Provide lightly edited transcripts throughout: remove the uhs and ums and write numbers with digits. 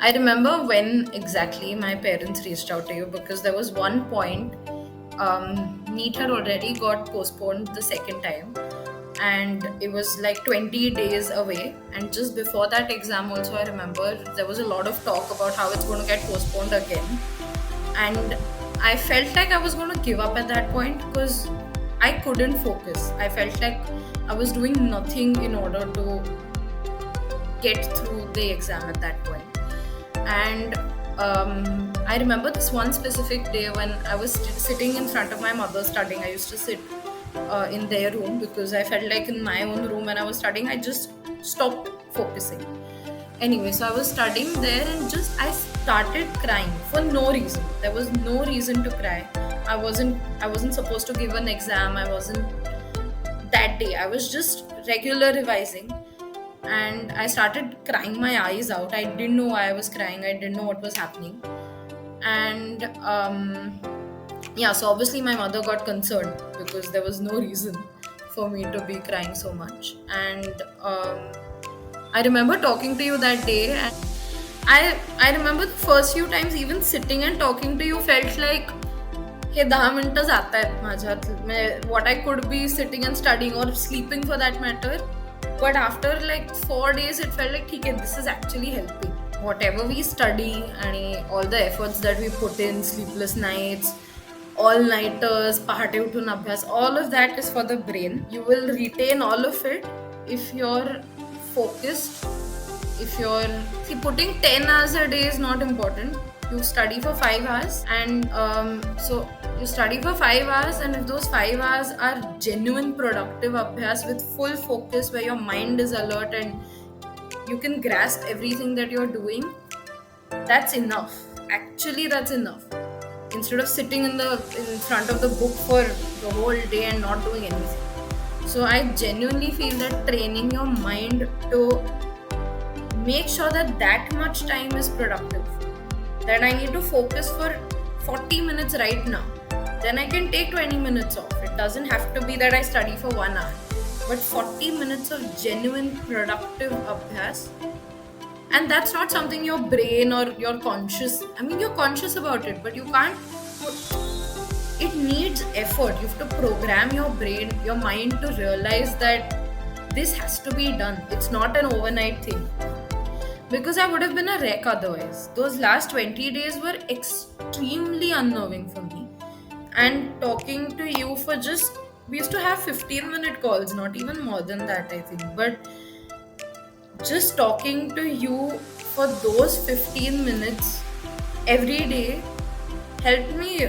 I remember when exactly my parents reached out to you, because there was one point, NEET had already got postponed the second time, and it was like 20 days away. And just before that exam, also, I remember there was a lot of talk about how it's going to get postponed again. And I felt like I was going to give up at that point because I couldn't focus. I felt like I was doing nothing in order to get through the exam at that point. And I remember this one specific day when I was sitting in front of my mother studying. I used to sit in their room because I felt like in my own room when I was studying, I just stopped focusing. Anyway, so I was studying there and just I started crying for no reason. There was no reason to cry. I wasn't supposed to give an exam. I wasn't that day. I was just regular revising, and I started crying my eyes out. I didn't know why I was crying. I didn't know what was happening. And yeah, so obviously my mother got concerned because there was no reason for me to be crying so much. And I remember talking to you that day, and I remember the first few times even sitting and talking to you felt like हे 10 मिनिटं जात आहेत माझ्यात. What I could be sitting and studying or sleeping for that matter. But after like 4 days, it felt like, okay, this is actually helping. Whatever we study and all the efforts that we put in, sleepless nights, all-nighters, pahate uthun abhyas, all of that is for the brain. You will retain all of it if you're focused. If you're putting 10 hours a day is not important. You study for 5 hours, and so you study for 5 hours, and if those 5 hours are genuine productive abhyas with full focus, where your mind is alert and you can grasp everything that you're doing, that's enough. Actually, that's enough. Instead of sitting in front of the book for the whole day and not doing anything. So I genuinely feel that training your mind to make sure that much time is productive, that I need to focus for 40 minutes right now, then I can take 20 minutes off. It doesn't have to be that I study for 1 hour, but 40 minutes of genuine productive abhyas. And that's not something your brain or you're conscious. I mean, you're conscious about it, but you can't. It needs effort. You have to program your brain, your mind to realize that this has to be done. It's not an overnight thing. Because I would have been a wreck otherwise. Those last 20 days were extremely unnerving for me. And talking to you for we used to have 15-minute calls, not even more than that, I think. But just talking to you for those 15 minutes every day helped me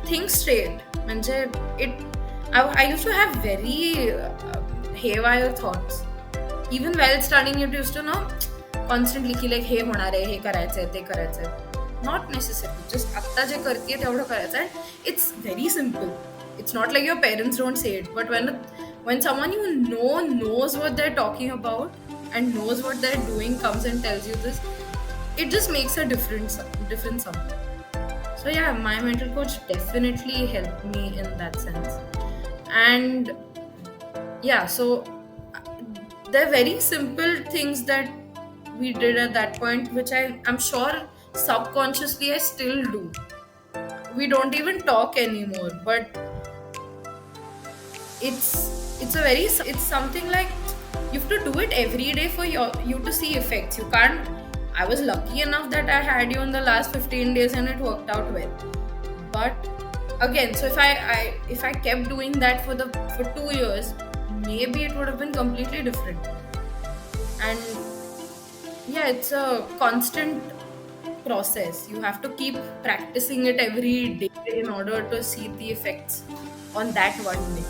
think straight. I used to have very haywire thoughts. Even while studying, it used to know constantly की like हे होणार आहे, हे करायचंय, ते करायचंय. Not necessarily. Just आत्ता जे करतेय तेवढं करायचंय. It's very simple. It's not like your parents don't say it, but when someone you know knows what they're talking about and knows what they're doing comes and tells you this, it just makes a difference somewhere. So yeah, my mental coach definitely helped me in that sense. And yeah, so there are very simple things that we did at that point, which I'm sure subconsciously I still do. We don't even talk anymore, but it's something like you have to do it every day for you to see effects. You can't. I was lucky enough that I had you in the last 15 days and it worked out well. But again, so if I kept doing that for 2 years, maybe it would have been completely different. And yeah, it's a constant process. You have to keep practicing it every day in order to see the effects on that one day.